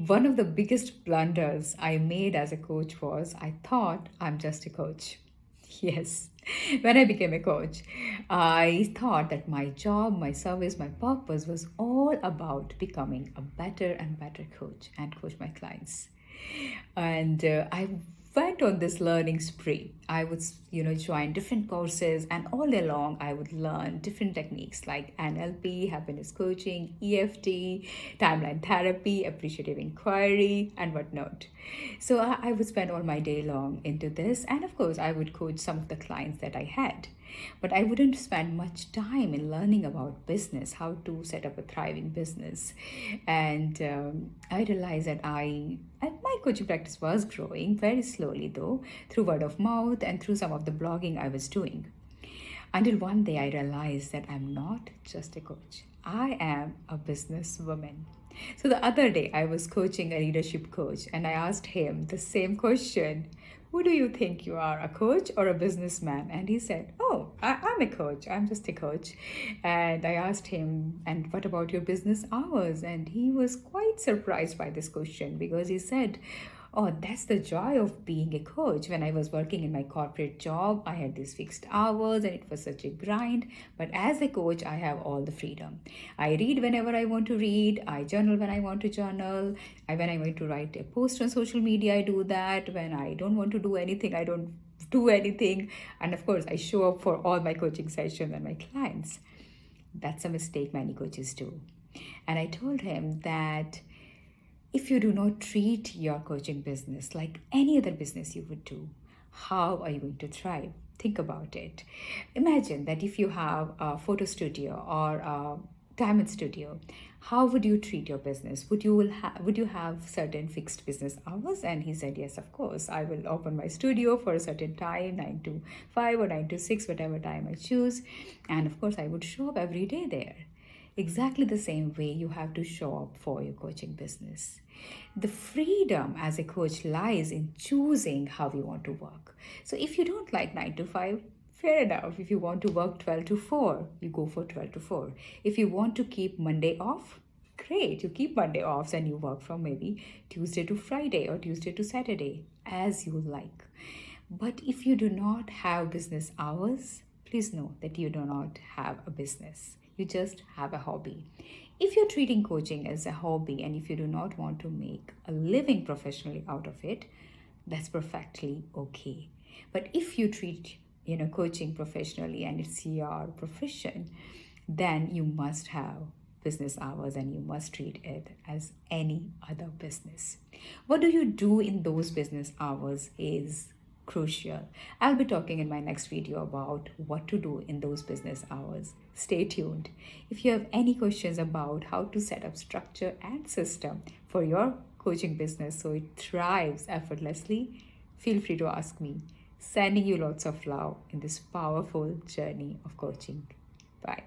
One of the biggest blunders I made as a coach was I thought I'm just a coach. Yes, when I became a coach, I thought that my job, my service, my purpose was all about becoming a better and better coach and coach my clients. And I went on this learning spree. I would, join different courses, and all day long, I would learn different techniques like NLP, happiness coaching, EFT, timeline therapy, appreciative inquiry, and whatnot. So I would spend all my day long into this, and of course, I would coach some of the clients that I had. But I wouldn't spend much time in learning about business, how to set up a thriving business. And I realized that my coaching practice was growing very slowly, though, through word of mouth and through some of the blogging I was doing. Until one day I realized that I'm not just a coach, I am a businesswoman. So the other day I was coaching a leadership coach and I asked him the same question. Who do you think you are, a coach or a businessman? And he said, Oh, I'm a coach. I'm just a coach. And I asked him, And what about your business hours? And he was quite surprised by this question because he said, Oh, that's the joy of being a coach. When I was working in my corporate job, I had these fixed hours and it was such a grind. But as a coach, I have all the freedom. I read whenever I want to read, I journal when I want to journal. When I want to write a post on social media, I do that. When I don't want to do anything, I don't do anything. And of course, I show up for all my coaching sessions and my clients. That's a mistake many coaches do. And I told him that if you do not treat your coaching business like any other business you would do, how are you going to thrive? Think about it. Imagine that if you have a photo studio or a diamond studio, how would you treat your business? Would you have certain fixed business hours? And he said, yes, of course. I will open my studio for a certain time, 9 to 5 or 9 to 6, whatever time I choose. And of course, I would show up every day there. Exactly the same way you have to show up for your coaching business. The freedom as a coach lies in choosing how you want to work. So if you don't like 9 to 5, fair enough. If you want to work 12 to 4, you go for 12 to 4. If you want to keep Monday off, great. You keep Monday off and you work from maybe Tuesday to Friday or Tuesday to Saturday as you like. But if you do not have business hours, please know that you do not have a business. You just have a hobby. If you're treating coaching as a hobby and if you do not want to make a living professionally out of it, that's perfectly okay. But if you treat coaching professionally and it's your profession, then you must have business hours and you must treat it as any other business. What do you do in those business hours is crucial. I'll be talking in my next video about what to do in those business hours. Stay tuned. If you have any questions about how to set up structure and system for your coaching business so it thrives effortlessly, feel free to ask me. Sending you lots of love in this powerful journey of coaching. Bye.